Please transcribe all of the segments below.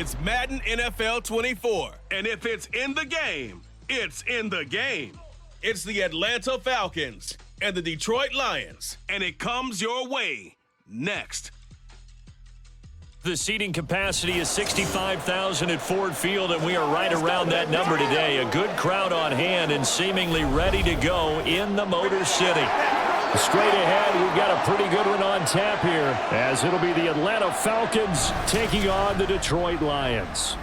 It's Madden NFL 24. And if it's in the game, it's in the game. It's the Atlanta Falcons and the Detroit Lions. And it comes your way next. The seating capacity is 65,000 at Ford Field, and we are right around that number today. A good crowd on hand and seemingly ready to go in the Motor City. Straight ahead, we've got a pretty good one on tap here, as it'll be the Atlanta Falcons taking on the Detroit Lions.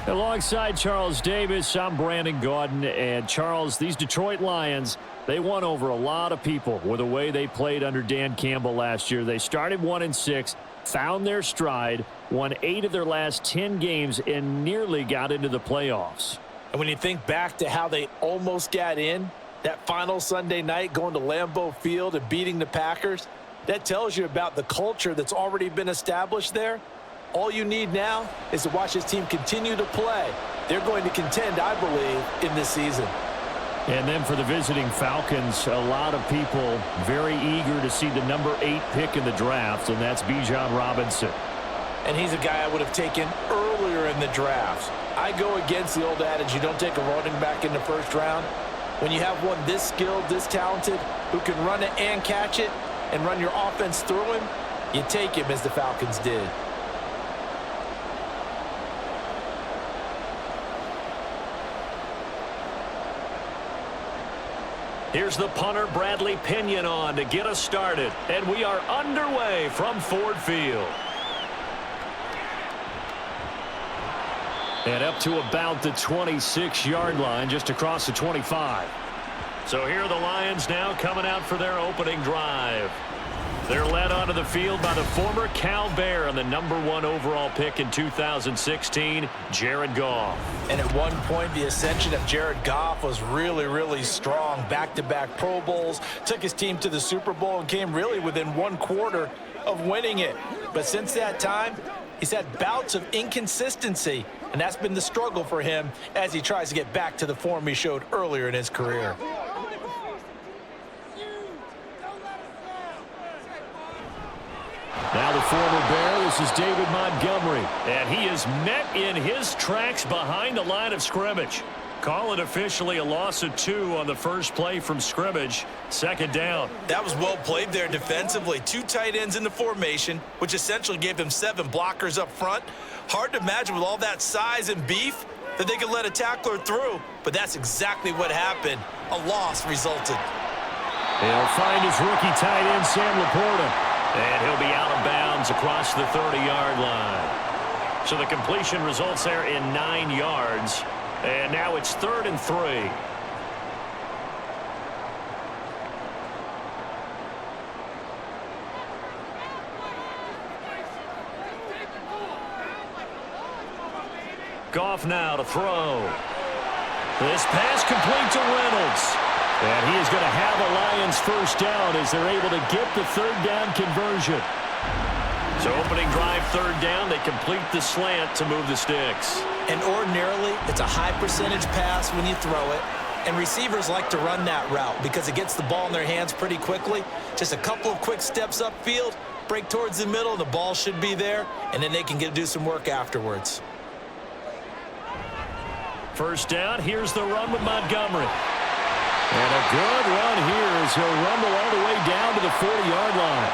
Alongside Charles Davis, I'm Brandon Gaudin. And Charles, these Detroit Lions, they won over a lot of people with the way they played under Dan Campbell last year. They started 1-6. Found their stride, won 8 of their last 10 games, and nearly got into the playoffs. And when you think back to how they almost got in, that final Sunday night going to Lambeau Field and beating the Packers, that tells you about the culture that's already been established there. All you need now is to watch this team continue to play. They're going to contend, I believe, in this season. And then for the visiting Falcons, a lot of people very eager to see the number 8 pick in the draft, and that's Bijan Robinson. And he's a guy I would have taken earlier in the draft. I go against the old adage, you don't take a running back in the first round. When you have one this skilled, this talented, who can run it and catch it and run your offense through him, you take him as the Falcons did. Here's the punter, Bradley Pinion, on to get us started. And we are underway from Ford Field. And up to about the 26-yard line, just across the 25. So here are the Lions now coming out for their opening drive. They're led onto the field by the former Cal Bear and the number 1 overall pick in 2016, Jared Goff. And at one point, the ascension of Jared Goff was really, really strong. Back-to-back Pro Bowls, took his team to the Super Bowl and came really within 1 quarter of winning it. But since that time, he's had bouts of inconsistency, and that's been the struggle for him as he tries to get back to the form he showed earlier in his career. Now the former Bear, this is David Montgomery. And he is met in his tracks behind the line of scrimmage. Call it officially a loss of 2 on the first play from scrimmage. Second down. That was well played there defensively. 2 tight ends in the formation, which essentially gave them 7 blockers up front. Hard to imagine with all that size and beef that they could let a tackler through. But that's exactly what happened. A loss resulted. He'll find his rookie tight end, Sam Laporta. And he'll be out of bounds across the 30-yard line. So the completion results there in 9 yards. And now it's 3rd and 3. Goff now to throw. This pass complete to Reynolds. And he is going to have a Lions first down as they're able to get the 3rd down conversion. So opening drive, 3rd down, they complete the slant to move the sticks. And ordinarily, it's a high percentage pass when you throw it. And receivers like to run that route because it gets the ball in their hands pretty quickly. Just a couple of quick steps upfield, break towards the middle, the ball should be there, and then they can do some work afterwards. First down, here's the run with Montgomery. And a good run here as he'll rumble all the way down to the 40-yard line.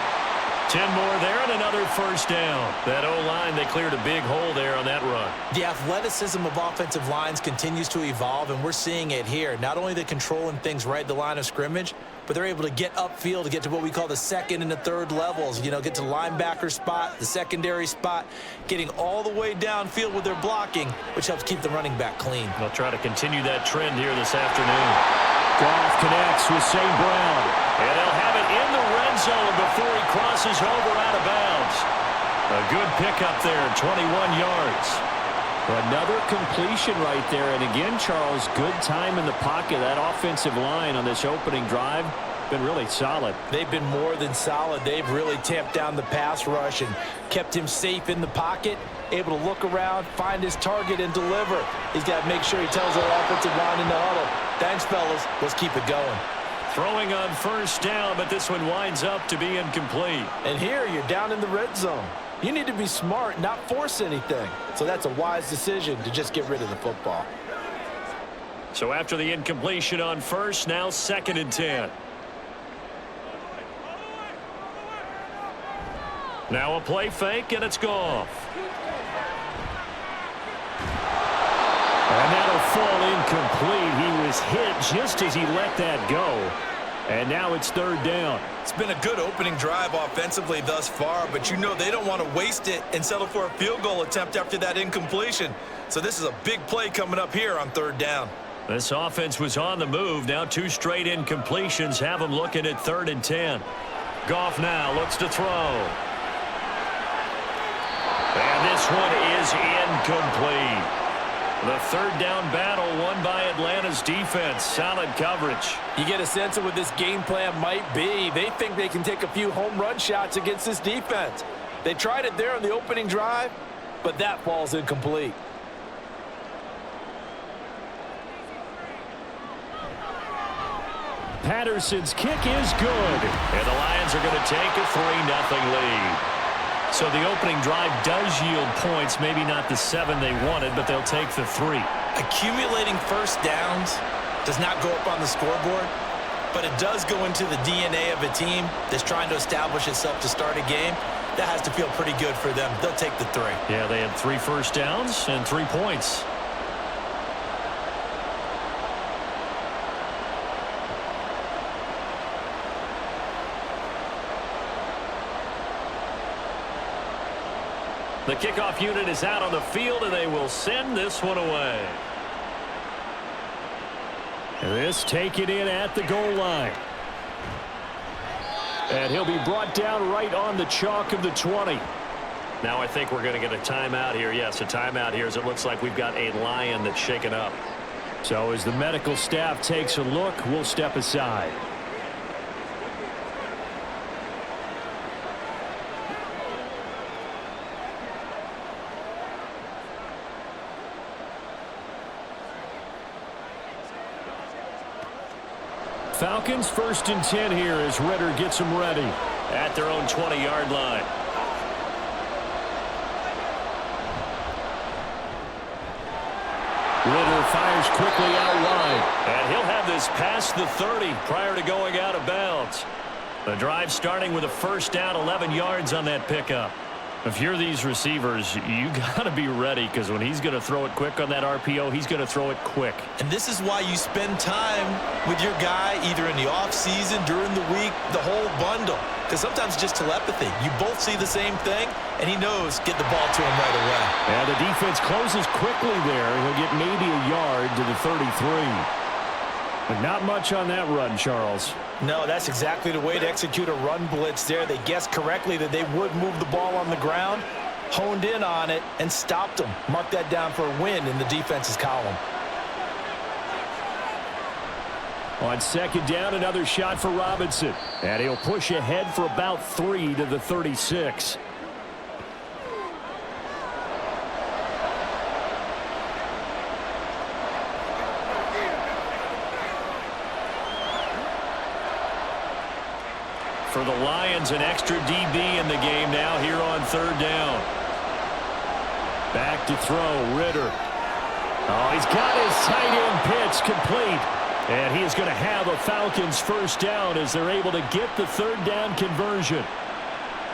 10 more there and another first down. That O-line, they cleared a big hole there on that run. The athleticism of offensive lines continues to evolve, and we're seeing it here. Not only they're controlling things right at the line of scrimmage, but they're able to get upfield to get to what we call the 2nd and the 3rd levels. You know, get to the linebacker spot, the secondary spot, getting all the way downfield with their blocking, which helps keep the running back clean. They'll try to continue that trend here this afternoon. Goff connects with St. Brown. And they'll have it in the red zone before he crosses over out of bounds. A good pickup there, 21 yards. Another completion right there. And again, Charles, good time in the pocket. That offensive line on this opening drive been really solid. They've been more than solid. They've really tamped down the pass rush and kept him safe in the pocket, able to look around, find his target, and deliver. He's got to make sure he tells that offensive line in the huddle, thanks, fellas. Let's keep it going. Throwing on first down, but this one winds up to be incomplete. And here you're down in the red zone. You need to be smart, not force anything. So that's a wise decision to just get rid of the football. So after the incompletion on first, now 2nd and 10. Now a play fake, and it's Goff. And that'll fall incomplete. He was hit just as he let that go. And now it's 3rd down. It's been a good opening drive offensively thus far, but you know they don't want to waste it and settle for a field goal attempt after that incompletion. So this is a big play coming up here on 3rd down. This offense was on the move. Now 2 straight incompletions have them looking at 3rd and 10. Goff now looks to throw. And this one is incomplete. The 3rd down battle won by Atlanta's defense. Solid coverage. You get a sense of what this game plan might be. They think they can take a few home run shots against this defense. They tried it there on the opening drive, but that falls incomplete. Patterson's kick is good. And the Lions are going to take a 3-0 lead. So the opening drive does yield points, maybe not the 7 they wanted, but they'll take the 3. Accumulating first downs does not go up on the scoreboard, but it does go into the DNA of a team that's trying to establish itself to start a game. That has to feel pretty good for them. They'll take the 3. Yeah, they had 3 first downs and 3 points. The kickoff unit is out on the field, and they will send this one away. This taken in at the goal line. And he'll be brought down right on the chalk of the 20. Now I think we're going to get a timeout here. Yes, a timeout here as it looks like we've got a Lion that's shaken up. So as the medical staff takes a look, we'll step aside. Falcons 1st and 10 here as Ritter gets them ready at their own 20-yard line. Ritter fires quickly out wide, and he'll have this past the 30 prior to going out of bounds. The drive starting with a 1st down, 11 yards on that pickup. If you're these receivers, you got to be ready, because when he's going to throw it quick on that RPO, he's going to throw it quick. And this is why you spend time with your guy either in the offseason, during the week, the whole bundle. Because sometimes it's just telepathy. You both see the same thing, and he knows get the ball to him right away. And the defense closes quickly there. He'll get maybe a yard to the 33. But not much on that run, Charles. No, that's exactly the way to execute a run blitz there. They guessed correctly that they would move the ball on the ground, honed in on it, and stopped them. Mark that down for a win in the defense's column. On 2nd down, another shot for Robinson. And he'll push ahead for about 3 to the 36. For the Lions, an extra DB in the game now here on 3rd down. Back to throw, Ritter. Oh, he's got his tight end pitch complete. And he is going to have a Falcons 1st down as they're able to get the 3rd down conversion.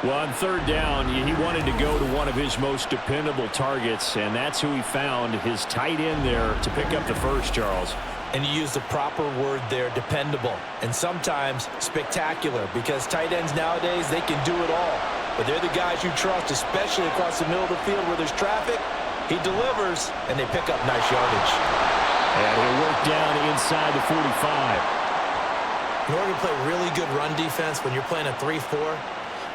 Well, on 3rd down, he wanted to go to one of his most dependable targets, and that's who he found, his tight end there, to pick up the first, Charles. And you use the proper word there, dependable, and sometimes spectacular, because tight ends nowadays, they can do it all. But they're the guys you trust, especially across the middle of the field where there's traffic. He delivers, and they pick up nice yardage. And he'll work down inside the 45. In order to play really good run defense when you're playing a 3-4,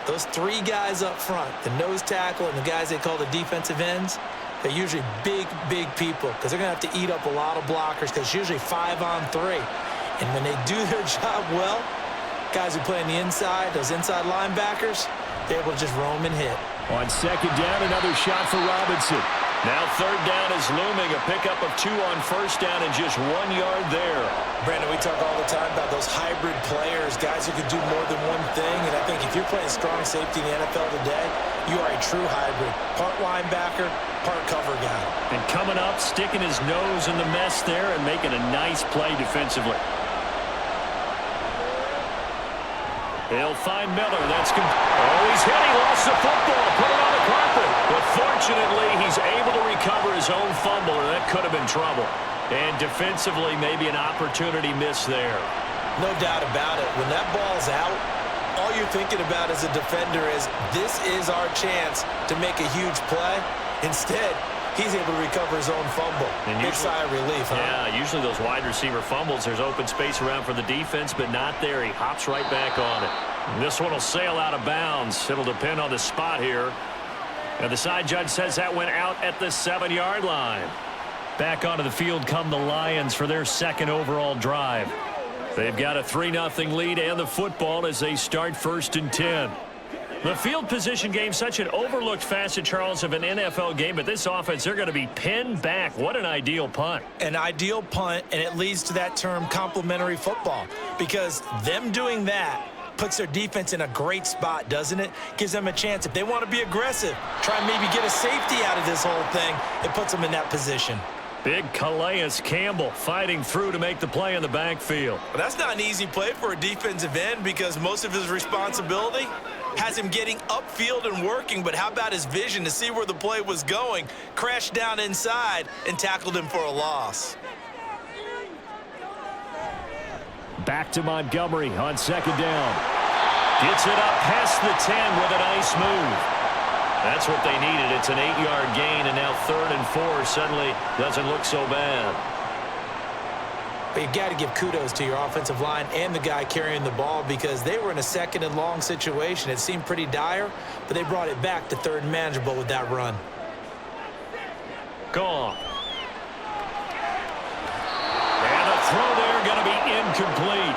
those 3 guys up front, the nose tackle and the guys they call the defensive ends, they're usually big, big people because they're going to have to eat up a lot of blockers because it's usually 5-on-3. And when they do their job well, guys who play on the inside, those inside linebackers, they're able to just roam and hit. On 2nd down, another shot for Robinson. Now third down is looming. A pickup of 2 on first down and just 1 yard there. Brandon, we talk all the time about those hybrid players, guys who can do more than one thing. And I think if you're playing strong safety in the NFL today, you are a true hybrid. Part linebacker, part cover guy. And coming up, sticking his nose in the mess there and making a nice play defensively. He'll find Miller. That's good. Oh, he's hit. He lost the football. Put it on the carpet. But fortunately, he's able to recover his own fumble, or that could have been trouble. And defensively, maybe an opportunity miss there. No doubt about it. When that ball's out, all you're thinking about as a defender is, this is our chance to make a huge play. Instead, he's able to recover his own fumble. And big sigh of relief, huh? Yeah, usually those wide receiver fumbles, there's open space around for the defense, but not there. He hops right back on it. And this one will sail out of bounds. It'll depend on the spot here. And the side judge says that went out at the 7-yard line. Back onto the field come the Lions for their second overall drive. They've got a 3-0 lead and the football as they start 1st and 10. The field position game, such an overlooked facet, Charles, of an NFL game, but this offense, they're going to be pinned back. What an ideal punt. An ideal punt, and it leads to that term complementary football, because them doing that puts their defense in a great spot, doesn't it? Gives them a chance. If they want to be aggressive, try and maybe get a safety out of this whole thing, it puts them in that position. Big Calais Campbell fighting through to make the play in the backfield. Well, that's not an easy play for a defensive end, because most of his responsibility has him getting upfield and working, but how about his vision to see where the play was going, crashed down inside, and tackled him for a loss. Back to Montgomery on 2nd down. Gets it up past the 10 with a nice move. That's what they needed. It's an 8-yard gain, and now 3rd and 4 suddenly doesn't look so bad. But you got to give kudos to your offensive line and the guy carrying the ball, because they were in a 2nd and long situation. It seemed pretty dire, but they brought it back to 3rd and manageable with that run. Gone. And the throw there going to be incomplete.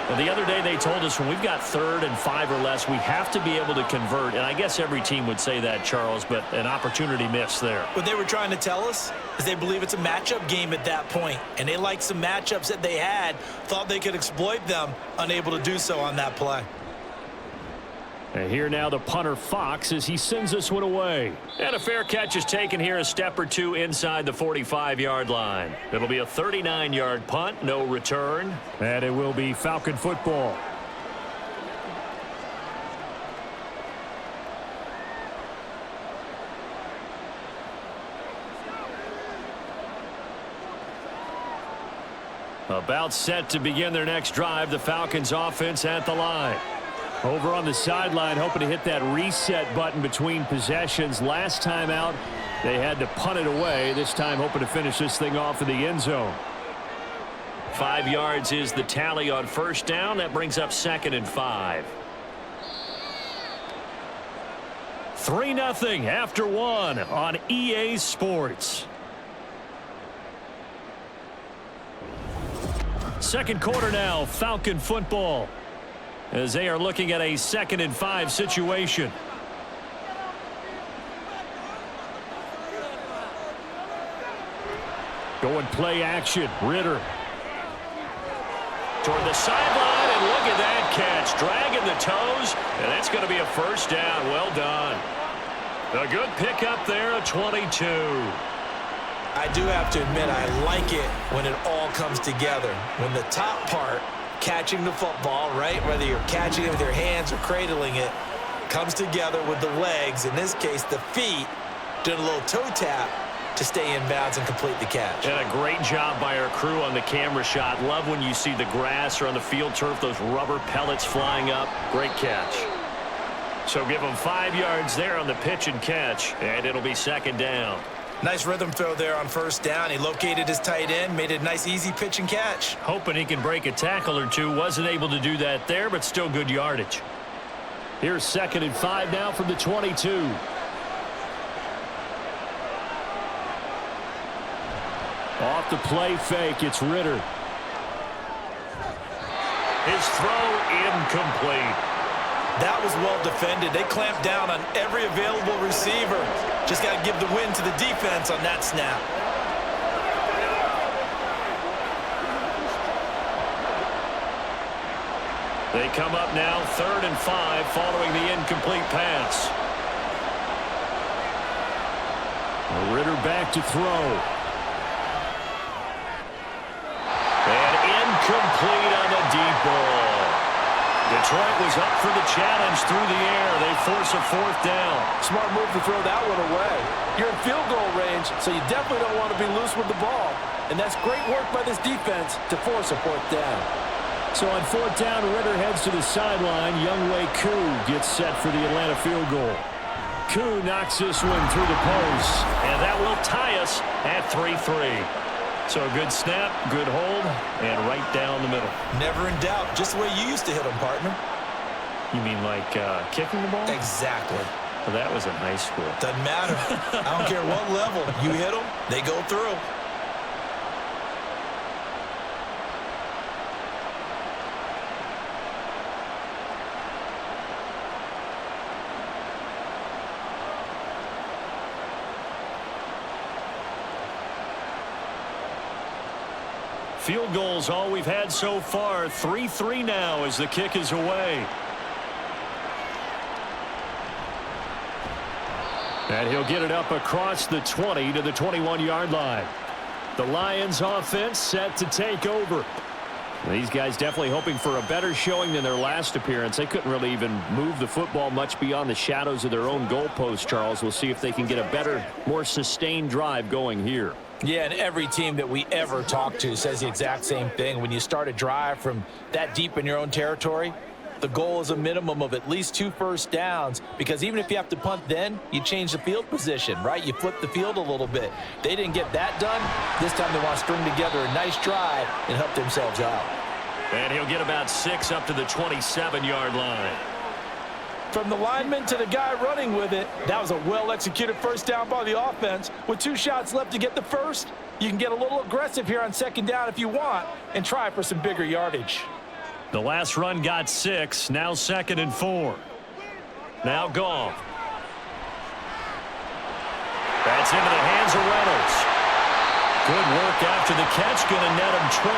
Well, the other day they told us when we've got 3rd and 5 or less, we have to be able to convert. And I guess every team would say that, Charles, but an opportunity missed there. What they were trying to tell us is they believe it's a matchup game at that point. And they liked some matchups that they had, thought they could exploit them, unable to do so on that play. And here now the punter Fox as he sends this one away. And a fair catch is taken here a step or two inside the 45-yard line. It'll be a 39-yard punt, no return. And it will be Falcon football. About set to begin their next drive, the Falcons offense at the line. Over on the sideline, hoping to hit that reset button between possessions. Last time out, they had to punt it away. This time, hoping to finish this thing off in the end zone. 5 yards is the tally on 1st down. That brings up 2nd and 5. 3-0 after 1 on EA Sports. Second quarter now, Falcon football, as they are looking at a 2nd and 5 situation. Going play action. Ritter toward the sideline, and look at that catch. Dragging the toes, and that's going to be a 1st down. Well done. A good pickup there, a 22. I do have to admit, I like it when it all comes together. When the top part, catching the football, right, whether you're catching it with your hands or cradling it, comes together with the legs, in this case the feet, doing a little toe tap to stay in bounds and complete the catch. And a great job by our crew on the camera shot. Love when you see the grass or on the field turf, those rubber pellets flying up. Great catch. So give them 5 yards there on the pitch and catch, and it'll be 2nd down. Nice rhythm throw there on 1st down. He located his tight end, made it a nice easy pitch and catch. Hoping he can break a tackle or two. Wasn't able to do that there, but still good yardage. Here's 2nd and 5 now from the 22. Off the play fake, it's Ritter. His throw incomplete. That was well defended. They clamped down on every available receiver. Just got to give the win to the defense on that snap. They come up now 3rd and 5 following the incomplete pass. Ritter back to throw. And incomplete on the deep ball. Detroit was up for the challenge through the air. They force a 4th down. Smart move to throw that one away. You're in field goal range, so you definitely don't want to be loose with the ball. And that's great work by this defense to force a 4th down. So on 4th down, Ritter heads to the sideline. Younghoe Koo gets set for the Atlanta field goal. Koo knocks this one through the post, and that will tie us at 3-3. So a good snap, good hold, and right down the middle. Never in doubt. Just the way you used to hit them, partner. You mean like kicking the ball? Exactly. Well, that was in high school. Doesn't matter. I don't care what level. You hit them, they go through. Field goals all we've had so far. 3-3 now as the kick is away. And he'll get it up across the 20 to the 21-yard line. The Lions offense set to take over. These guys definitely hoping for a better showing than their last appearance. They couldn't really even move the football much beyond the shadows of their own goalpost, Charles. We'll see if they can get a better, more sustained drive going here. Yeah, and every team that we ever talk to says the exact same thing. When you start a drive from that deep in your own territory, the goal is a minimum of at least 2 first downs, because even if you have to punt then, you change the field position, right? You flip the field a little bit. They didn't get that done. This time they want to string together a nice drive and help themselves out. And he'll get about 6 up to the 27-yard line. From the lineman to the guy running with it, that was a well-executed first down by the offense. With 2 shots left to get the first, you can get a little aggressive here on 2nd down if you want and try for some bigger yardage. The last run got 6, now 2nd and 4. Now Goff. That's into the hands of Reynolds. Good work after the catch, going to net him 23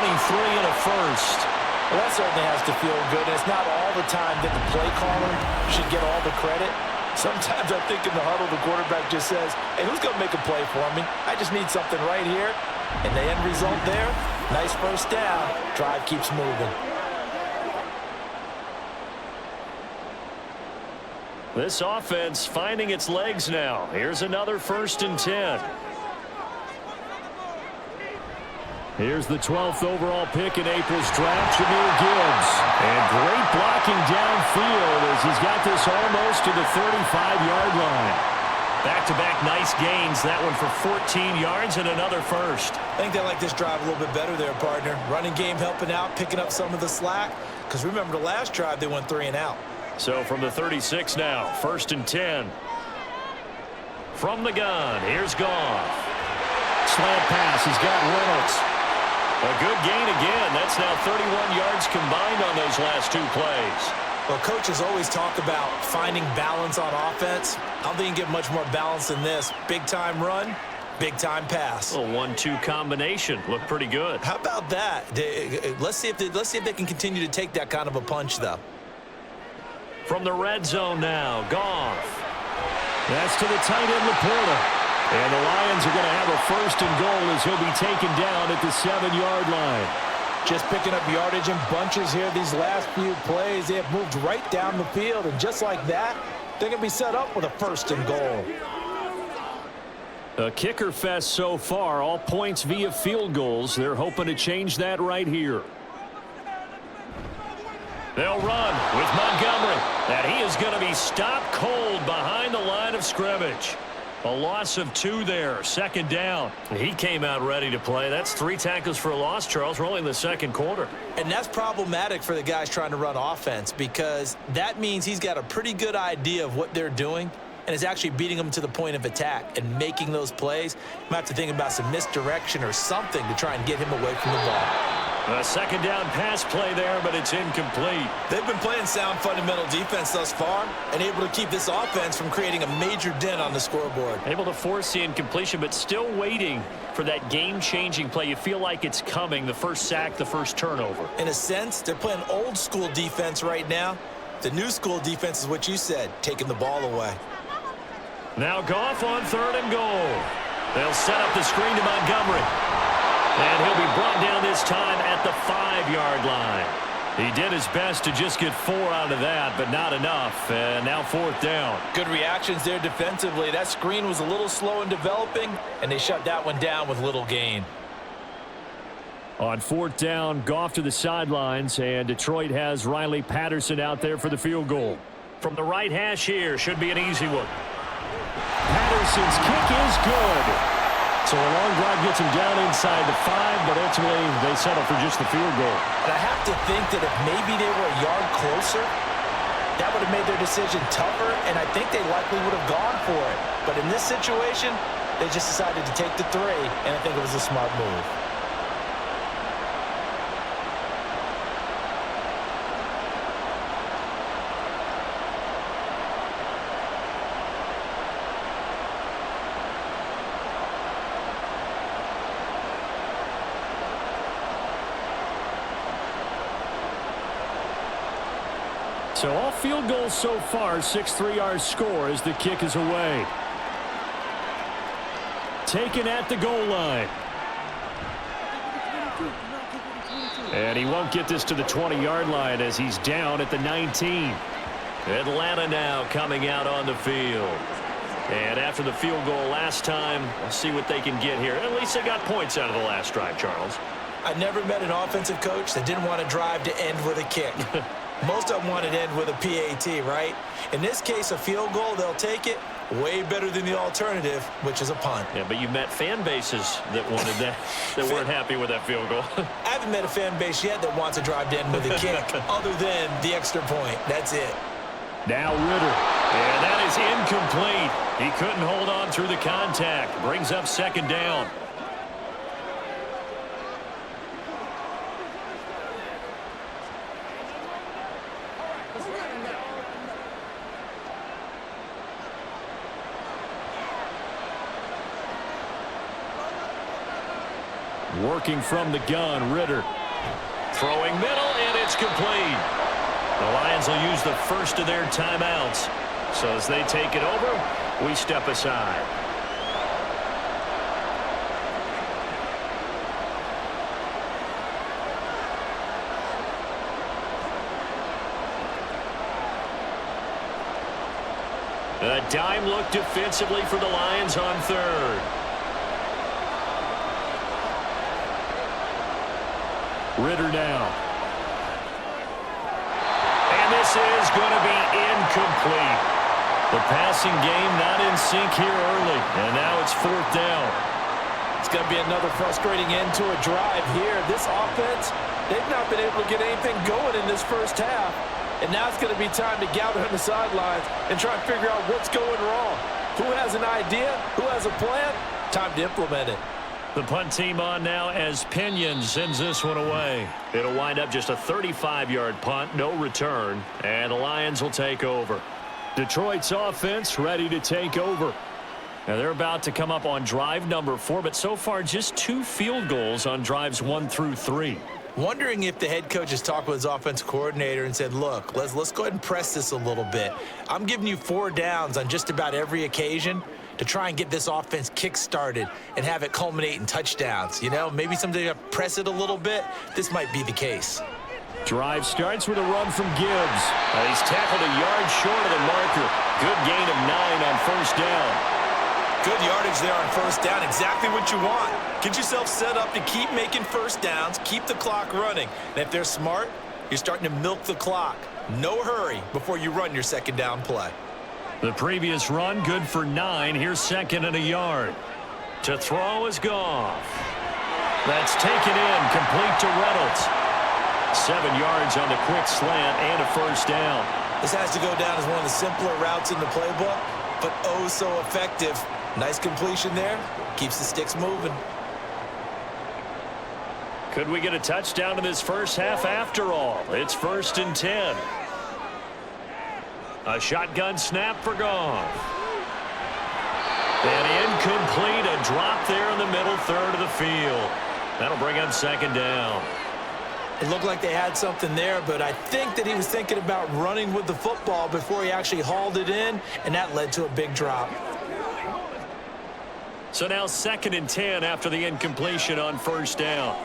and a first. Well, that certainly has to feel good. It's not all the time that the play caller should get all the credit. Sometimes I think in the huddle, the quarterback just says, hey, who's going to make a play for me? I just need something right here. And the end result there, nice first down. Drive keeps moving. This offense finding its legs now. Here's another 1st and 10. Here's the 12th overall pick in April's draft, Jahmyr Gibbs. And great blocking downfield as he's got this almost to the 35-yard line. Back-to-back nice gains. That one for 14 yards and another first. I think they like this drive a little bit better there, partner. Running game helping out, picking up some of the slack. Because remember, the last drive, they went 3 and out. So from the 36 now, 1st and 10. From the gun, here's Goff. Slant pass, he's got Reynolds. A good gain again. That's now 31 yards combined on those last 2 plays. Well, coaches always talk about finding balance on offense. I don't think you can get much more balance than this. Big-time run, big-time pass. A 1-2 combination. Looked pretty good. How about that? Let's see if they can continue to take that kind of a punch, though. From the red zone now, Goff. That's to the tight end, Laporta. And the Lions are going to have a 1st and goal as he'll be taken down at the 7-yard line. Just picking up yardage in bunches here these last few plays. They have moved right down the field, and just like that, they're going to be set up with a 1st and goal. A kicker fest so far, all points via field goals. They're hoping to change that right here. They'll run with Montgomery. And he is going to be stopped cold behind the line of scrimmage. A loss of 2 there, 2nd down. He came out ready to play. That's 3 tackles for a loss, Charles. We're only in the 2nd quarter. And that's problematic for the guys trying to run offense, because that means he's got a pretty good idea of what they're doing and is actually beating them to the point of attack and making those plays. You might have to think about some misdirection or something to try and get him away from the ball. A second down pass play there, but it's incomplete. They've been playing sound fundamental defense thus far and able to keep this offense from creating a major dent on the scoreboard. Able to force the incompletion, but still waiting for that game-changing play. You feel like it's coming, the first sack, the first turnover. In a sense, they're playing old-school defense right now. The new-school defense is what you said, taking the ball away. Now Goff on 3rd and goal. They'll set up the screen to Montgomery. And he'll be brought down this time at the 5-yard line. He did his best to just get 4 out of that, but not enough. And now 4th down. Good reactions there defensively. That screen was a little slow in developing, and they shut that one down with little gain. On 4th down, Goff to the sidelines, and Detroit has Riley Patterson out there for the field goal. From the right hash here, should be an easy one. Patterson's kick is good. So a long drive gets him down inside the 5, but ultimately they settle for just the field goal. And I have to think that if maybe they were a yard closer, that would have made their decision tougher, and I think they likely would have gone for it. But in this situation, they just decided to take the 3, and I think it was a smart move. So all field goals so far, 6-3 our score as the kick is away. Taken at the goal line. And he won't get this to the 20-yard line as he's down at the 19. Atlanta now coming out on the field. And after the field goal last time, we'll see what they can get here. At least they got points out of the last drive, Charles. I never met an offensive coach that didn't want to drive to end with a kick. Most of them want to end with a PAT, right? In this case, a field goal, they'll take it. Way better than the alternative, which is a punt. Yeah, but you met fan bases that wanted that, that weren't happy with that field goal. I haven't met a fan base yet that wants to drive to end with a kick, other than the extra point. That's it. Now Ritter. And that is incomplete. He couldn't hold on through the contact. Brings up 2nd down. Working from the gun, Ritter. Throwing middle, and it's complete. The Lions will use the first of their timeouts. So as they take it over, we step aside. A dime look defensively for the Lions on 3rd. Ritter now. And this is going to be incomplete. The passing game not in sync here early. And now it's 4th down. It's going to be another frustrating end to a drive here. This offense, they've not been able to get anything going in this first half. And now it's going to be time to gather on the sidelines and try and figure out what's going wrong. Who has an idea? Who has a plan? Time to implement it. The punt team on now as Pinion sends this one away. It'll wind up just a 35-yard punt, no return, and the Lions will take over. Detroit's offense ready to take over. Now they're about to come up on drive number 4, but so far just 2 field goals on drives 1 through 3. Wondering if the head coach has talked with his offensive coordinator and said, look, let's go ahead and press this a little bit. I'm giving you 4 downs on just about every occasion to try and get this offense kick-started and have it culminate in touchdowns. You know, maybe someday to press it a little bit. This might be the case. Drive starts with a run from Gibbs. He's tackled a yard short of the marker. Good gain of 9 on 1st down. Good yardage there on 1st down. Exactly what you want. Get yourself set up to keep making 1st downs, keep the clock running. And if they're smart, you're starting to milk the clock. No hurry before you run your 2nd down play. The previous run, good for 9. Here's 2nd and a yard. To throw is Goff. That's taken in, complete to Reynolds. 7 yards on the quick slant and a 1st down. This has to go down as one of the simpler routes in the playbook, but oh so effective. Nice completion there. Keeps the sticks moving. Could we get a touchdown in this first half after all? It's 1st and 10. A shotgun snap for Goff. And incomplete, a drop there in the middle third of the field. That'll bring up 2nd down. It looked like they had something there, but I think that he was thinking about running with the football before he actually hauled it in, and that led to a big drop. So now 2nd and 10 after the incompletion on 1st down.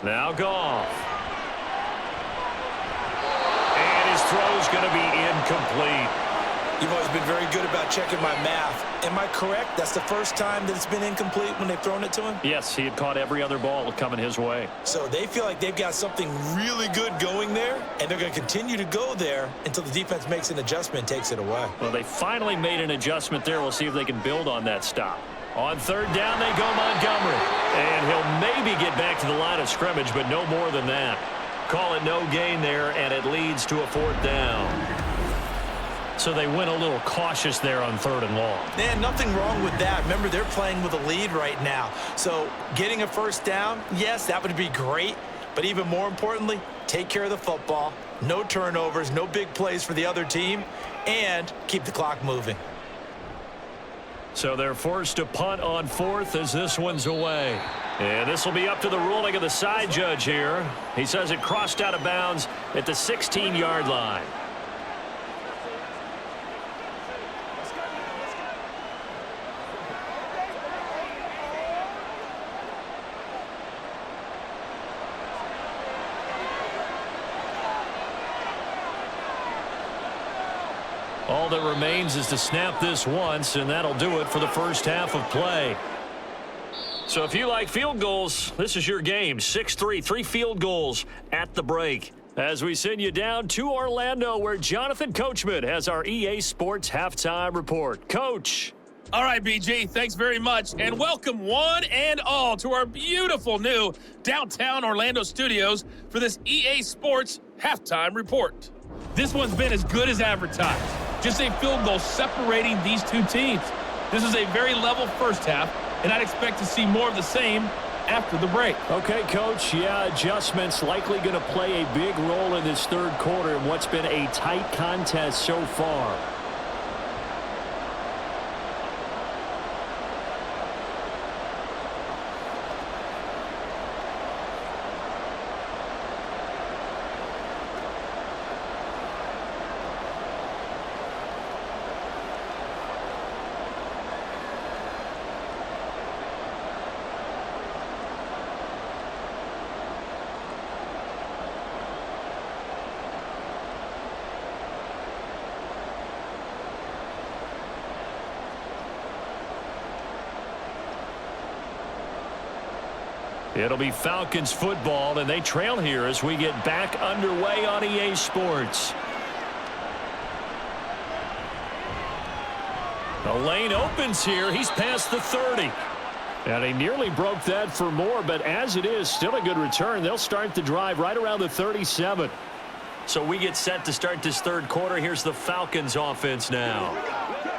Now Goff. And his throw's going to be incomplete. You've always been very good about checking my math. Am I correct? That's the first time that it's been incomplete when they've thrown it to him? Yes, he had caught every other ball coming his way. So they feel like they've got something really good going there, and they're going to continue to go there until the defense makes an adjustment and takes it away. Well, they finally made an adjustment there. We'll see if they can build on that stop. On 3rd down, they go Montgomery. And he'll maybe get back to the line of scrimmage, but no more than that. Call it no gain there, and it leads to a 4th down. So they went a little cautious there on 3rd and long. Man, nothing wrong with that. Remember, they're playing with a lead right now. So getting a 1st down, yes, that would be great. But even more importantly, take care of the football. No turnovers, no big plays for the other team, and keep the clock moving. So they're forced to punt on 4th as this one's away. And this will be up to the ruling of the side judge here. He says it crossed out of bounds at the 16-yard line. All that remains is to snap this once, and that'll do it for the first half of play. So if you like field goals, this is your game. 6-3, 3 field goals at the break. As we send you down to Orlando, where Jonathan Coachman has our EA Sports Halftime Report. Coach. All right, BG, thanks very much, and welcome one and all to our beautiful new downtown Orlando studios for this EA Sports Halftime Report. This one's been as good as advertised. Just a field goal separating these two teams. This is a very level first half, and I'd expect to see more of the same after the break. Okay, Coach, yeah, adjustments likely going to play a big role in this 3rd quarter in what's been a tight contest so far. It'll be Falcons football, and they trail here as we get back underway on EA Sports. The lane opens here. He's past the 30. And he nearly broke that for more, but as it is, still a good return. They'll start the drive right around the 37. So we get set to start this 3rd quarter. Here's the Falcons offense now.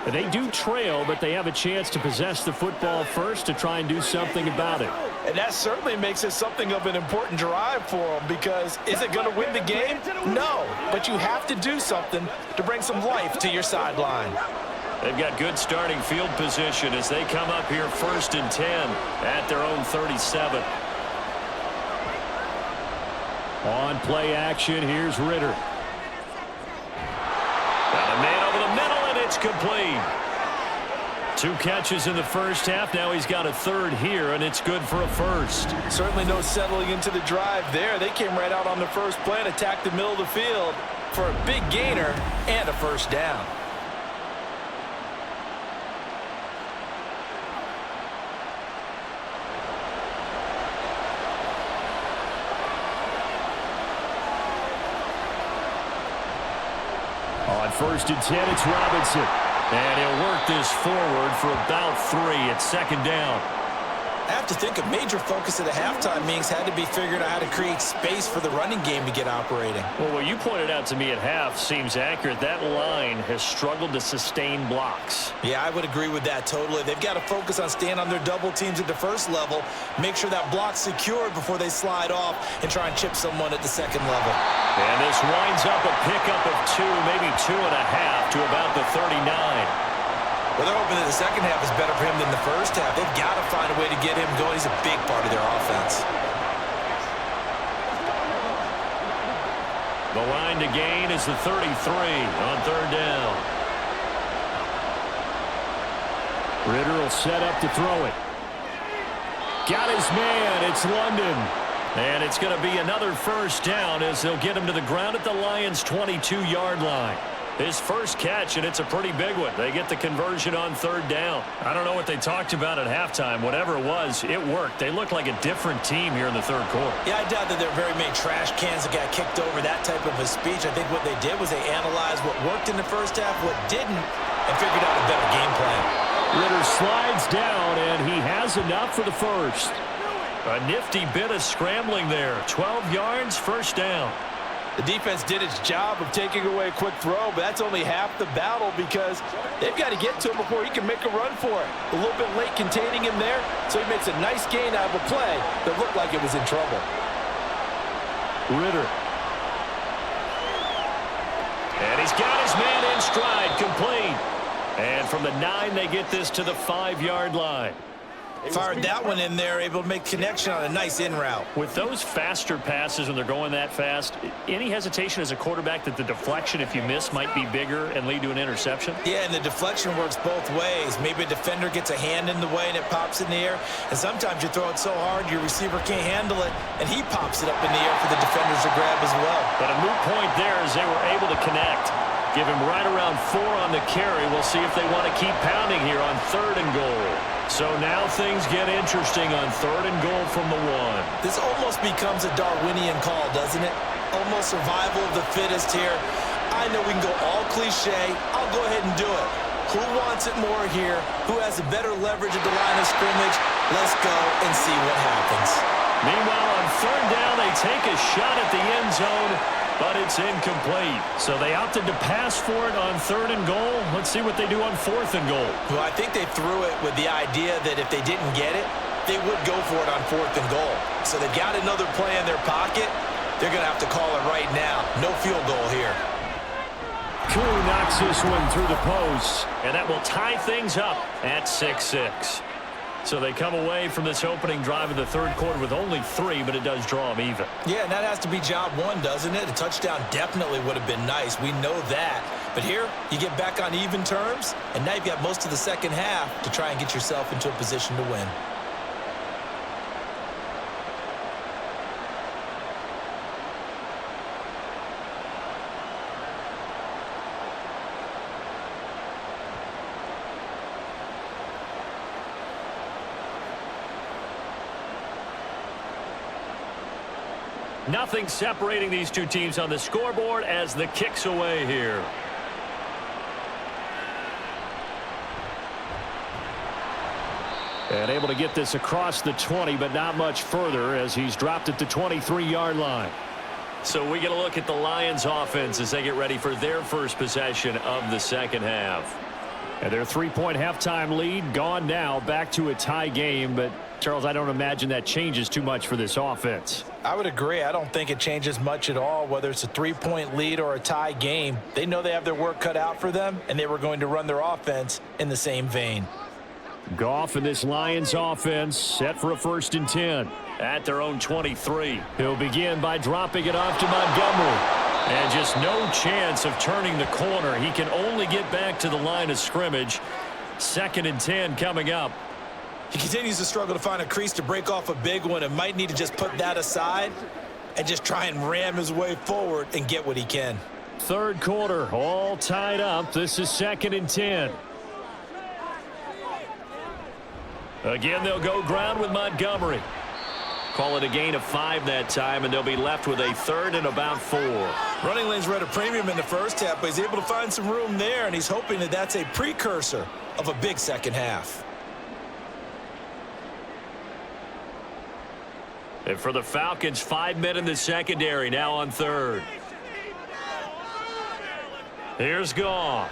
They do trail, but they have a chance to possess the football first to try and do something about it. And that certainly makes it something of an important drive for them, because is it going to win the game? No, but you have to do something to bring some life to your sideline. They've got good starting field position as they come up here 1st and 10 at their own 37. On play action, here's Ritter. Got a man over the middle, and it's complete. 2 catches in the first half. Now he's got a 3rd here, and it's good for a 1st. Certainly no settling into the drive there. They came right out on the first play and attacked the middle of the field for a big gainer and a 1st down. On 1st and 10, it's Robinson. And he'll work this forward for about 3 at 2nd down. I have to think a major focus at the halftime meetings had to be figuring out how to create space for the running game to get operating. Well, what you pointed out to me at half seems accurate. That line has struggled to sustain blocks. Yeah, I would agree with that totally. They've got to focus on staying on their double teams at the first level, make sure that block's secured before they slide off and try and chip someone at the second level. And this winds up a pickup of 2, maybe 2.5 to about the 39. Well, they're hoping that the second half is better for him than the first half. They've got to find a way to get him going. He's a big part of their offense. The line to gain is the 33 on third down. Ritter will set up to throw it. Got his man. It's London. And it's going to be another first down as they'll get him to the ground at the Lions' 22-yard line. His first catch, and it's a pretty big one. They get the conversion on third down. I don't know what they talked about at halftime. Whatever it was, it worked. They look like a different team here in the third quarter. Yeah, I doubt that there are very many trash cans that got kicked over, that type of a speech. I think what they did was they analyzed what worked in the first half, what didn't, and figured out a better game plan. Ritter slides down, and he has enough for the first. A nifty bit of scrambling there. 12 yards, first down. The defense did its job of taking away a quick throw, but that's only half the battle because they've got to get to him before he can make a run for it. A little bit late containing him there, so he makes a nice gain out of a play that looked like it was in trouble. Ritter. And he's got his man in stride, complete. And from the 9, they get this to the 5-yard line. Fired that one in there, able to make connection on a nice in route. With those faster passes when they're going that fast, any hesitation as a quarterback that the deflection, if you miss, might be bigger and lead to an interception? Yeah, and the deflection works both ways. Maybe a defender gets a hand in the way and it pops in the air, and sometimes you throw it so hard your receiver can't handle it, and he pops it up in the air for the defenders to grab as well. But a moot point there as they were able to connect. Give him right around 4 on the carry. We'll see if they want to keep pounding here on 3rd and goal. So now things get interesting on 3rd and goal from the 1. This almost becomes a Darwinian call, doesn't it? Almost survival of the fittest here. I know we can go all cliche. I'll go ahead and do it. Who wants it more here? Who has a better leverage at the line of scrimmage? Let's go and see what happens. Meanwhile, on 3rd down, they take a shot at the end zone, but it's incomplete. So they opted to pass for it on 3rd and goal. Let's see what they do on 4th and goal. Well, I think they threw it with the idea that if they didn't get it, they would go for it on 4th and goal. So they've got another play in their pocket. They're going to have to call it right now. No field goal here. Koo knocks this one through the post, and that will tie things up at 6-6. So they come away from this opening drive of the 3rd quarter with only 3, but it does draw them even. Yeah, and that has to be job 1, doesn't it? A touchdown definitely would have been nice. We know that. But here, you get back on even terms, and now you've got most of the second half to try and get yourself into a position to win. Nothing separating these two teams on the scoreboard as the kick's away here. And able to get this across the 20, but not much further as he's dropped at the 23-yard line. So we get a look at the Lions offense as they get ready for their first possession of the second half. And their 3-point halftime lead gone now, back to a tie game. But, Charles, I don't imagine that changes too much for this offense. I would agree. I don't think it changes much at all, whether it's a 3-point lead or a tie game. They know they have their work cut out for them, and they were going to run their offense in the same vein. Goff and this Lions offense set for a 1st and 10 at their own 23. He'll begin by dropping it off to Montgomery. And just no chance of turning the corner. He can only get back to the line of scrimmage. 2nd and 10 coming up. He continues to struggle to find a crease to break off a big one and might need to just put that aside and just try and ram his way forward and get what he can. 3rd quarter, all tied up. This is 2nd and 10. Again, they'll go ground with Montgomery. Call it a gain of 5 that time, and they'll be left with a 3rd and about 4. Running lanes were at a premium in the first half, but he's able to find some room there, and he's hoping that that's a precursor of a big second half. And for the Falcons, 5 men in the secondary, now on third. Here's Goff.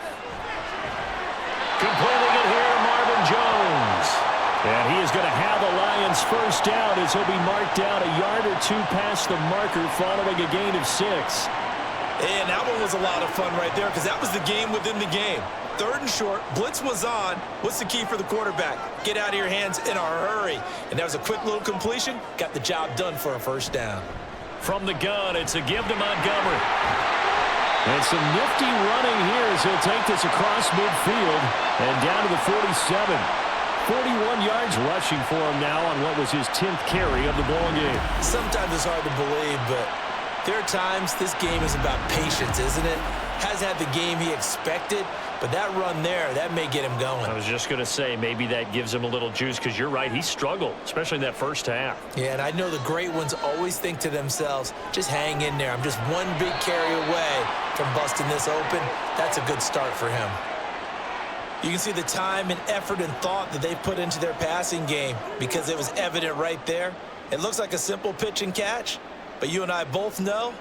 Completing it here to Marvin Jones. And he is going to have the Lions first down as he'll be marked down a yard or two past the marker following a gain of 6. And that one was a lot of fun right there because that was the game within the game. 3rd and short, blitz was on. What's the key for the quarterback? Get out of your hands in a hurry. And that was a quick little completion. Got the job done for a first down. From the gun, it's a give to Montgomery. And some nifty running here as he'll take this across midfield and down to the 47. 41 yards rushing for him now on what was his 10th carry of the ball game. Sometimes it's hard to believe, but there are times this game is about patience, isn't it? Has had the game he expected, but that run there, that may get him going. I was just going to say, maybe that gives him a little juice because you're right, he struggled, especially in that first half. Yeah, and I know the great ones always think to themselves, just hang in there. I'm just one big carry away from busting this open. That's a good start for him. You can see the time and effort and thought that they put into their passing game because it was evident right there. It looks like a simple pitch and catch, but you and I both know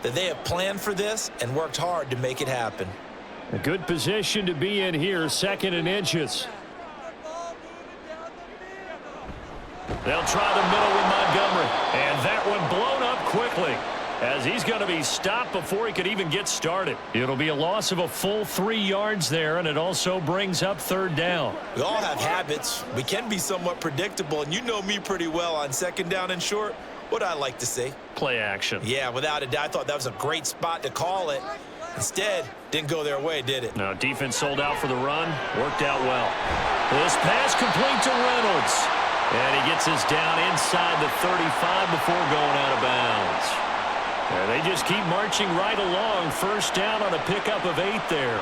that they have planned for this and worked hard to make it happen. A good position to be in here, 2nd and inches. They'll try the middle with Montgomery, and that one blown up quickly as he's going to be stopped before he could even get started. It'll be a loss of a full 3 yards there, and it also brings up 3rd down. We all have habits. We can be somewhat predictable, and you know me pretty well on 2nd down and short. What I like to see. Play action. Yeah, without a doubt, I thought that was a great spot to call it. Instead, didn't go their way, did it? No, defense sold out for the run. Worked out well. This pass complete to Reynolds. And he gets us down inside the 35 before going out of bounds. And they just keep marching right along. First down on a pickup of 8 there.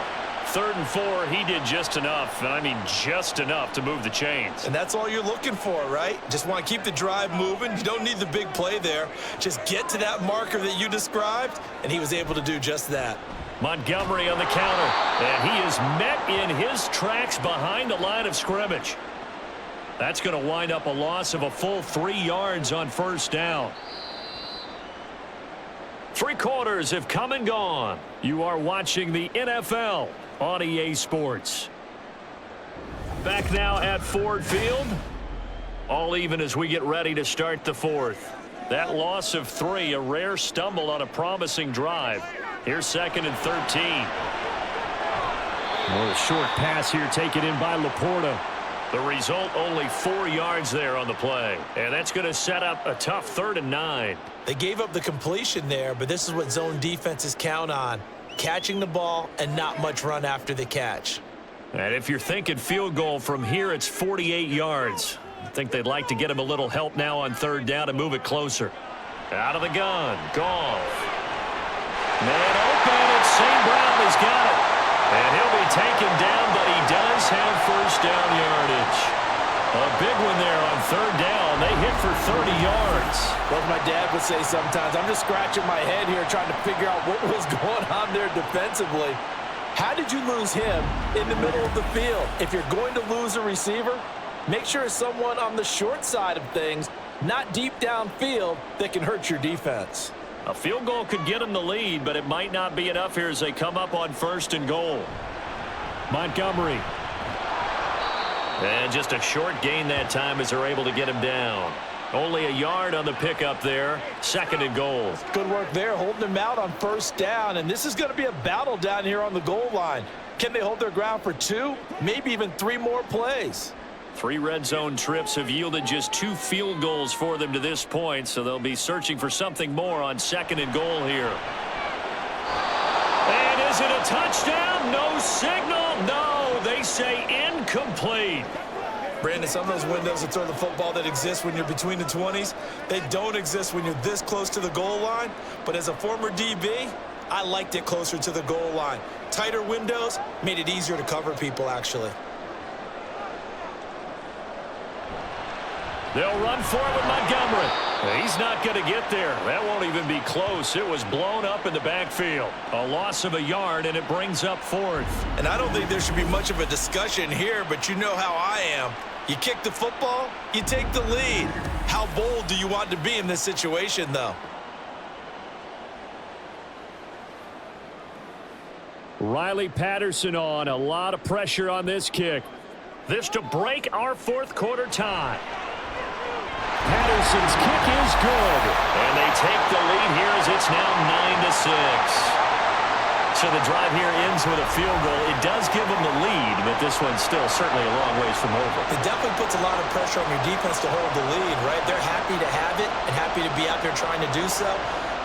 3rd and 4, he did just enough, and I mean just enough to move the chains. And that's all you're looking for, right? Just want to keep the drive moving. You don't need the big play there. Just get to that marker that you described, and he was able to do just that. Montgomery on the counter, and he is met in his tracks behind the line of scrimmage. That's going to wind up a loss of a full 3 yards on first down. 3 quarters have come and gone. You are watching the NFL on EA Sports. Back now at Ford Field. All even as we get ready to start the 4th. That loss of 3, a rare stumble on a promising drive. Here's 2nd and 13. A short pass here taken in by Laporta. The result, only 4 yards there on the play. And that's going to set up a tough 3rd and 9. They gave up the completion there, but this is what zone defenses count on. Catching the ball and not much run after the catch. And if you're thinking field goal from here, it's 48 yards. I think they'd like to get him a little help now on 3rd down and move it closer. Out of the gun, Goff. Man open, and St. Brown has got it. And he'll be taken down, but he does have first down yardage. A big one there on 3rd down. They hit for 30 yards. Well, my dad would say sometimes, I'm just scratching my head here trying to figure out what was going on there defensively. How did you lose him in the middle of the field? If you're going to lose a receiver, make sure it's someone on the short side of things, not deep downfield, that can hurt your defense. A field goal could get them the lead, but it might not be enough here as they come up on 1st and goal. Montgomery. And just a short gain that time as they're able to get him down. Only a yard on the pickup there. 2nd and goal. Good work there, holding him out on 1st down. And this is going to be a battle down here on the goal line. Can they hold their ground for 2, maybe even 3 more plays? 3 red zone trips have yielded just 2 field goals for them to this point, so they'll be searching for something more on 2nd and goal here. And is it a touchdown? No signal. No, they say incomplete. Brandon, some of those windows to throw the football that exist when you're between the 20s, they don't exist when you're this close to the goal line. But as a former DB, I liked it closer to the goal line. Tighter windows made it easier to cover people, actually. They'll run for it with Montgomery. He's not going to get there. That won't even be close. It was blown up in the backfield. A loss of a yard, and it brings up 4th. And I don't think there should be much of a discussion here, but you know how I am. You kick the football, you take the lead. How bold do you want to be in this situation, though? Riley Patterson on. A lot of pressure on this kick. This to break our fourth quarter tie. Patterson's kick is good. And they take the lead here as it's now 9-6. So the drive here ends with a field goal. It does give them the lead, but this one's still certainly a long ways from over. It definitely puts a lot of pressure on your defense to hold the lead, right? They're happy to have it and happy to be out there trying to do so.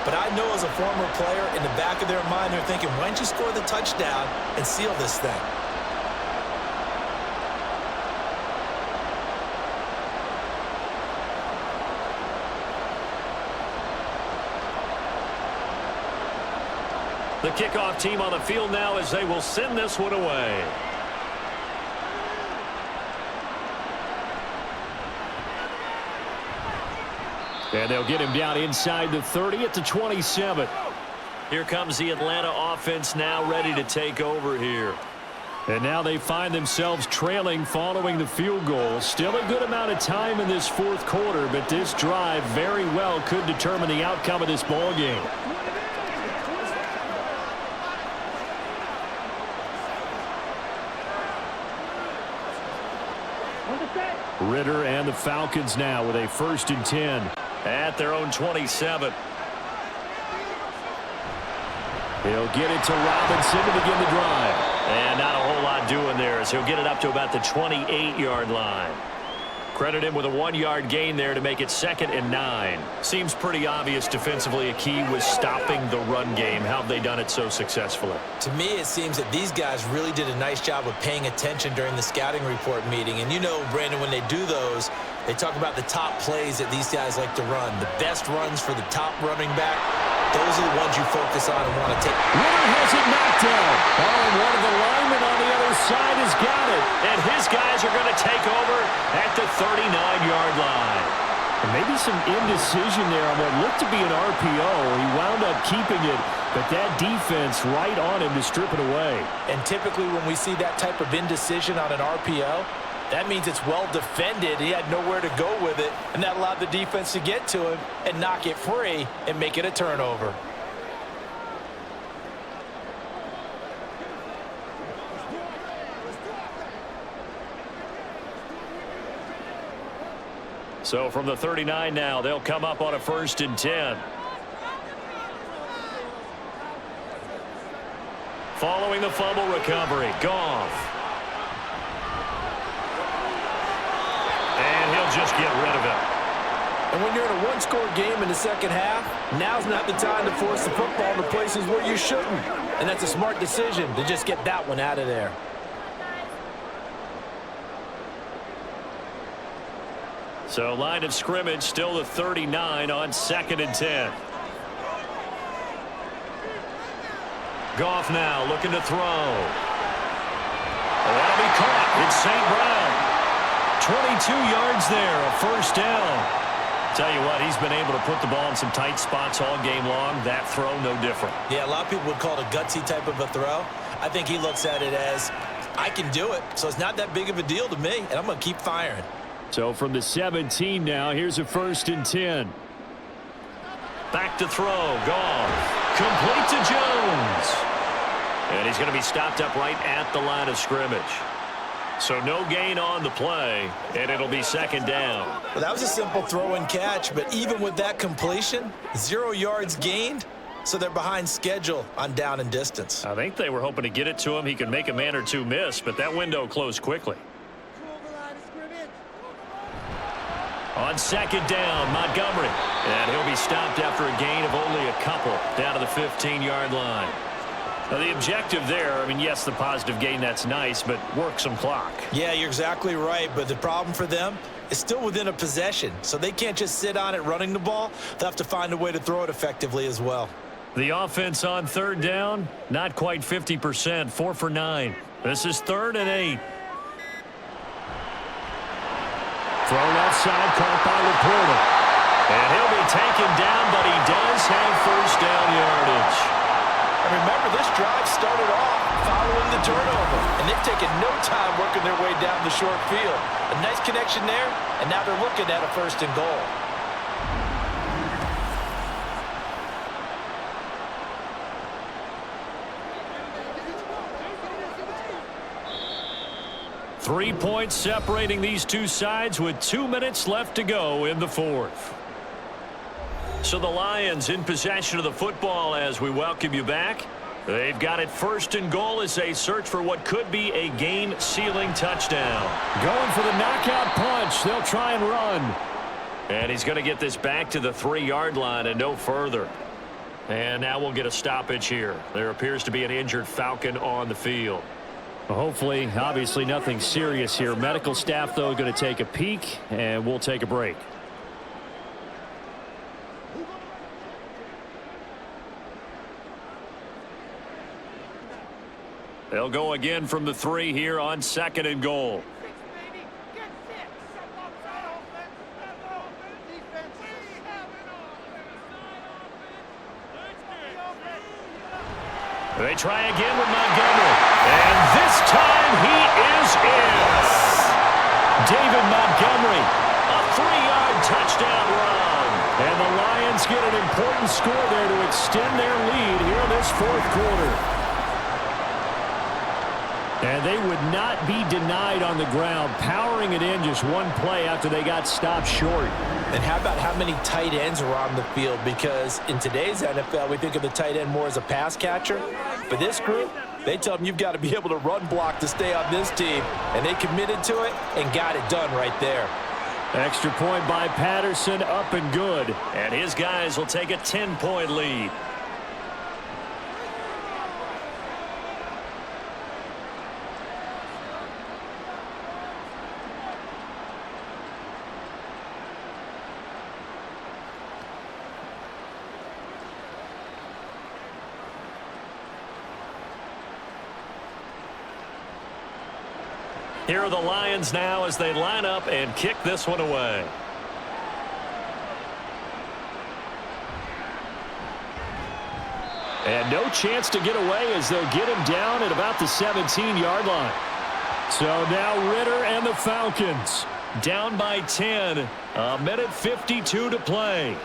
But I know as a former player, in the back of their mind, they're thinking, why don't you score the touchdown and seal this thing? The kickoff team on the field now as they will send this one away. And they'll get him down inside the 30 at the 27. Here comes the Atlanta offense now ready to take over here. And now they find themselves trailing following the field goal. Still a good amount of time in this fourth quarter, but this drive very well could determine the outcome of this ball game. Ritter and the Falcons now with a 1st and 10 at their own 27. He'll get it to Robinson to begin the drive. And not a whole lot doing there as he'll get it up to about the 28-yard line. Credit him with a 1-yard gain there to make it 2nd and 9. Seems pretty obvious defensively a key was stopping the run game. How have they done it so successfully? To me, it seems that these guys really did a nice job of paying attention during the scouting report meeting. And you know, Brandon, when they do those, they talk about the top plays that these guys like to run. The best runs for the top running back, those are the ones you focus on and want to take. Ritter has it knocked down. Oh, and one of the linemen on the other side has got it. And his guys are going to take over at the 39-yard line. And maybe some indecision there on what looked to be an RPO. He wound up keeping it, but that defense right on him to strip it away. And typically when we see that type of indecision on an RPO, that means it's well defended. He had nowhere to go with it, and that allowed the defense to get to him and knock it free and make it a turnover. So from the 39 now, they'll come up on a 1st and 10. Following the fumble recovery, Goff. And he'll just get rid of it. And when you're in a one-score game in the second half, now's not the time to force the football to places where you shouldn't. And that's a smart decision to just get that one out of there. So line of scrimmage still the 39 on 2nd and 10. Goff now looking to throw. That'll be caught. It's St. Brown. 22 yards there, a 1st down. Tell you what, he's been able to put the ball in some tight spots all game long. That throw, no different. Yeah, a lot of people would call it a gutsy type of a throw. I think he looks at it as, I can do it, so it's not that big of a deal to me, and I'm going to keep firing. So from the 17 now, here's a 1st and 10. Back to throw, Goff. Complete to Jones. And he's going to be stopped up right at the line of scrimmage. So no gain on the play, and it'll be 2nd down. Well, that was a simple throw and catch, but even with that completion, 0 yards gained, so they're behind schedule on down and distance. I think they were hoping to get it to him. He could make a man or two miss, but that window closed quickly. On 2nd down, Montgomery. And he'll be stopped after a gain of only a couple down to the 15-yard line. Now, the objective there, I mean, yes, the positive gain, that's nice, but work some clock. Yeah, you're exactly right, but the problem for them is still within a possession, so they can't just sit on it running the ball. They'll have to find a way to throw it effectively as well. The offense on 3rd down, not quite 50%, 4 for 9. This is 3rd and 8. Thrown outside, caught by Laporta. And he'll be taken down, but he does have 1st down yardage. And remember, this drive started off following the turnover, and they've taken no time working their way down the short field. A nice connection there, and now they're looking at a 1st and goal. Three points separating these two sides with 2 minutes left to go in the 4th. So the Lions in possession of the football as we welcome you back. They've got it 1st and goal as they search for what could be a game-sealing touchdown. Going for the knockout punch. They'll try and run. And he's going to get this back to the 3-yard line and no further. And now we'll get a stoppage here. There appears to be an injured Falcon on the field. Well, hopefully, obviously nothing serious here. Medical staff, though, going to take a peek, and we'll take a break. They'll go again from the 3 here on 2nd and goal. They try again with Montgomery. And this time he is in. David Montgomery, a 3-yard touchdown run. And the Lions get an important score there to extend their lead here in this 4th quarter. And they would not be denied on the ground, powering it in just one play after they got stopped short. And how about how many tight ends are on the field? Because in today's NFL, we think of the tight end more as a pass catcher. But this group, they tell them you've got to be able to run block to stay on this team. And they committed to it and got it done right there. Extra point by Patterson, up and good. And his guys will take a 10-point lead. Here are the Lions now as they line up and kick this one away. And no chance to get away as they'll get him down at about the 17-yard line. So now Ritter and the Falcons down by 10. A minute 52 to play.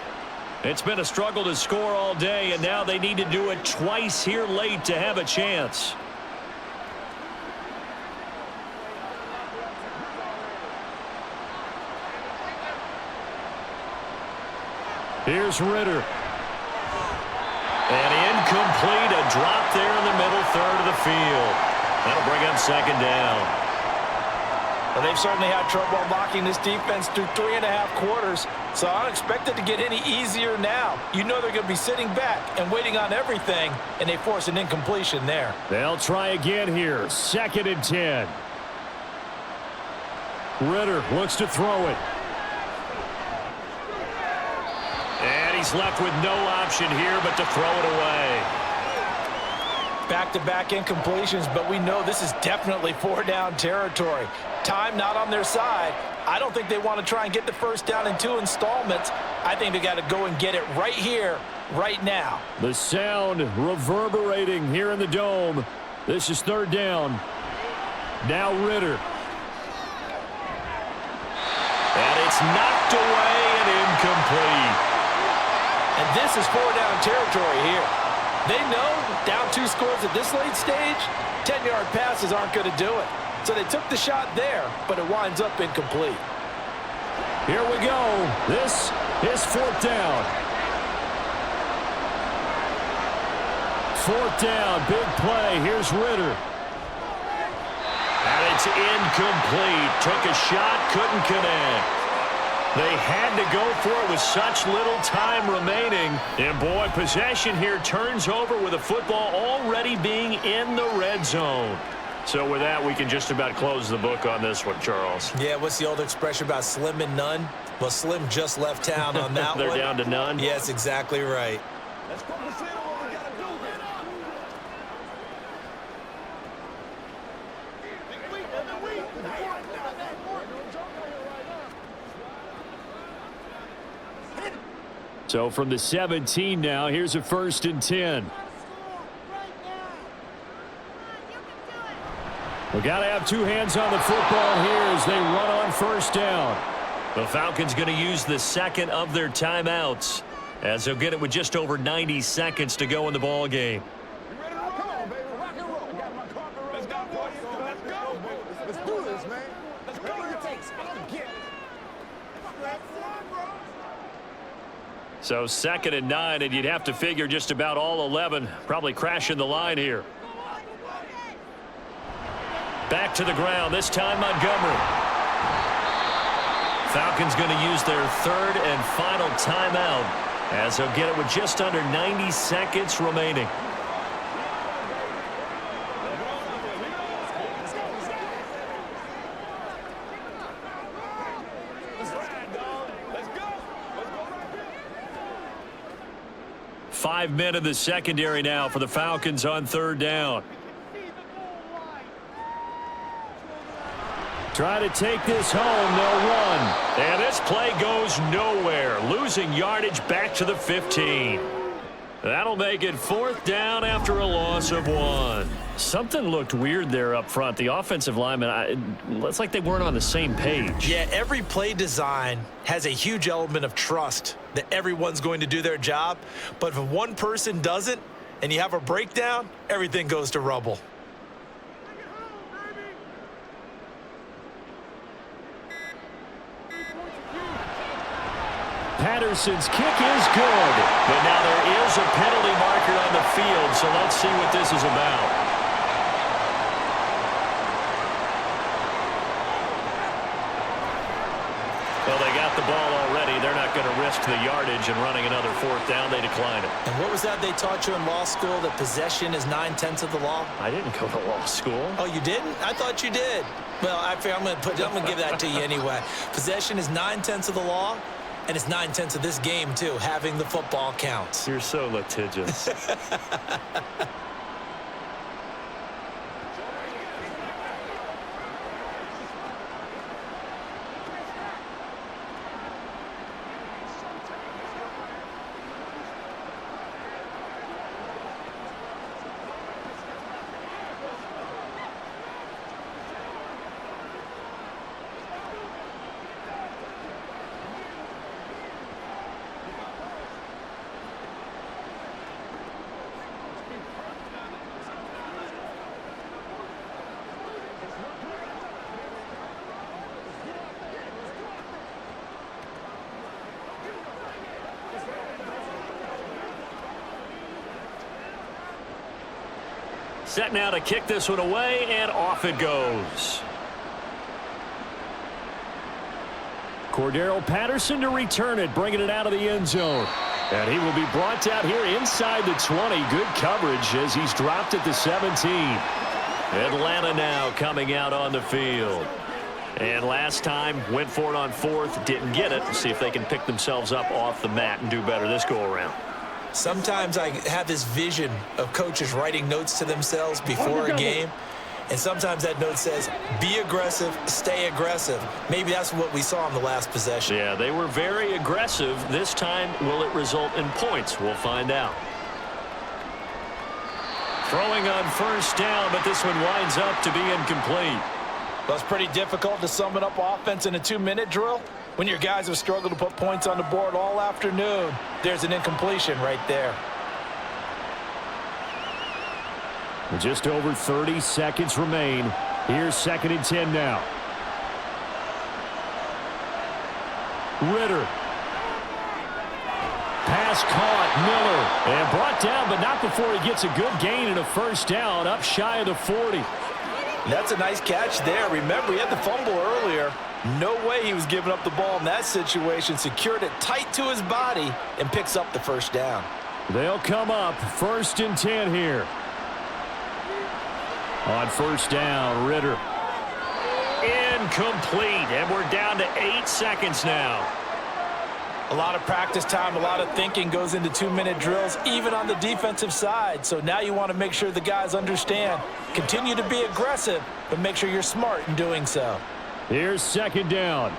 It's been a struggle to score all day, and now they need to do it twice here late to have a chance. Here's Ritter. And incomplete, a drop there in the middle third of the field. That'll bring up 2nd down. Well, they've certainly had trouble unlocking this defense through 3.5 quarters, so I don't expect it to get any easier now. You know they're going to be sitting back and waiting on everything, and they force an incompletion there. They'll try again here. 2nd and 10. Ritter looks to throw it. And he's left with no option here but to throw it away. Back-to-back incompletions, but we know this is definitely 4-down territory. Time not on their side. I don't think they want to try and get the 1st down in 2 installments. I think they got to go and get it right here, right now. The sound reverberating here in the dome. This is 3rd down. Now Ritter. And it's knocked away and incomplete. And this is 4-down territory here. They know down 2 scores at this late stage, 10-yard passes aren't going to do it. So they took the shot there, but it winds up incomplete. Here we go. This is 4th down. 4th down, big play. Here's Ritter. And it's incomplete. Took a shot, couldn't connect. They had to go for it with such little time remaining. And, boy, possession here turns over with the football already being in the red zone. So with that, we can just about close the book on this one, Charles. Yeah, what's the old expression about slim and none? Well, Slim just left town on that They're one. They're down to none? Yes, exactly right. Let's go to the field. What we got to do. So from the 17 now, here's a 1st and 10. We got to have two hands on the football here as they run on first down. The Falcons going to use the second of their timeouts as they'll get it with just over 90 seconds to go in the ball game. You ready to roll? Come on, baby. Rock and roll. Got my carpet roll. Let's go, boys. Let's go. Let's do this, man. Let's go. Whatever it takes. Let's get it. So 2nd and 9, and you'd have to figure just about all 11 probably crashing the line here. Back to the ground, this time Montgomery. Falcons going to use their 3rd and final timeout as they'll get it with just under 90 seconds remaining. Let's go. 5 men in the secondary now for the Falcons on 3rd down. Try to take this home, they'll run. And this play goes nowhere, losing yardage back to the 15. That'll make it 4th down after a loss of 1. Something looked weird there up front. The offensive linemen, it's like they weren't on the same page. Yeah, every play design has a huge element of trust that everyone's going to do their job. But if one person doesn't and you have a breakdown, everything goes to rubble. Patterson's kick is good. But now there is a penalty marker on the field, so let's see what this is about. Well, they got the ball already. They're not going to risk the yardage and running another 4th down. They declined it. And what was that they taught you in law school, that possession is 9/10 of the law? I didn't go to law school. Oh, you didn't? I thought you did. Well, I'm going to give that to you anyway. Possession is 9/10 of the law. And it's 9/10 of this game, too. Having the football counts. You're so litigious. Set now to kick this one away, and off it goes. Cordero Patterson to return it, bringing it out of the end zone. And he will be brought out here inside the 20. Good coverage as he's dropped at the 17. Atlanta now coming out on the field. And last time, went for it on 4th, didn't get it. See if they can pick themselves up off the mat and do better this go-around. Sometimes I have this vision of coaches writing notes to themselves before a game. And sometimes that note says, be aggressive, stay aggressive. Maybe that's what we saw in the last possession. Yeah, they were very aggressive. This time, will it result in points? We'll find out. Throwing on 1st down, but this one winds up to be incomplete. Well, it's pretty difficult to sum it up offense in a 2-minute drill. When your guys have struggled to put points on the board all afternoon, there's an incompletion right there. Just over 30 seconds remain. Here's 2nd and 10 now. Ritter. Pass caught. Miller. And brought down, but not before he gets a good gain and a 1st down up shy of the 40. That's a nice catch there. Remember, he had the fumble earlier. No way he was giving up the ball in that situation. Secured it tight to his body and picks up the 1st down. They'll come up 1st and 10 here. On 1st down, Ritter. Incomplete, and we're down to 8 seconds now. A lot of practice time, a lot of thinking goes into 2-minute drills, even on the defensive side. So now you want to make sure the guys understand. Continue to be aggressive, but make sure you're smart in doing so. Here's 2nd down.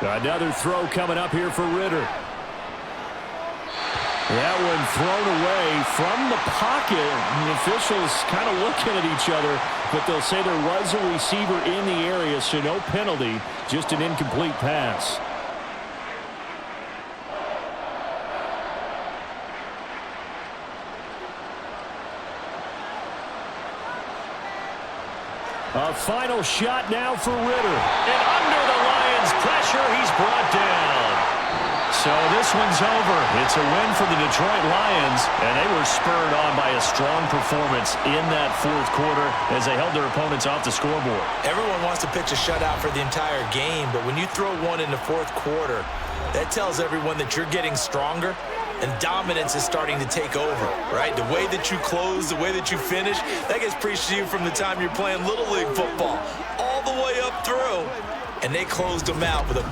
Another throw coming up here for Ritter. That one thrown away from the pocket. The officials kind of looking at each other, but they'll say there was a receiver in the area, so no penalty, just an incomplete pass. A final shot now for Ritter. And under the Lions' pressure, he's brought down. So this one's over. It's a win for the Detroit Lions, and they were spurred on by a strong performance in that fourth quarter as they held their opponents off the scoreboard. Everyone wants to pitch a shutout for the entire game, but when you throw one in the fourth quarter, that tells everyone that you're getting stronger and dominance is starting to take over, right? The way that you close, the way that you finish, that gets preached to you from the time you're playing Little League football all the way up through, and they closed them out with a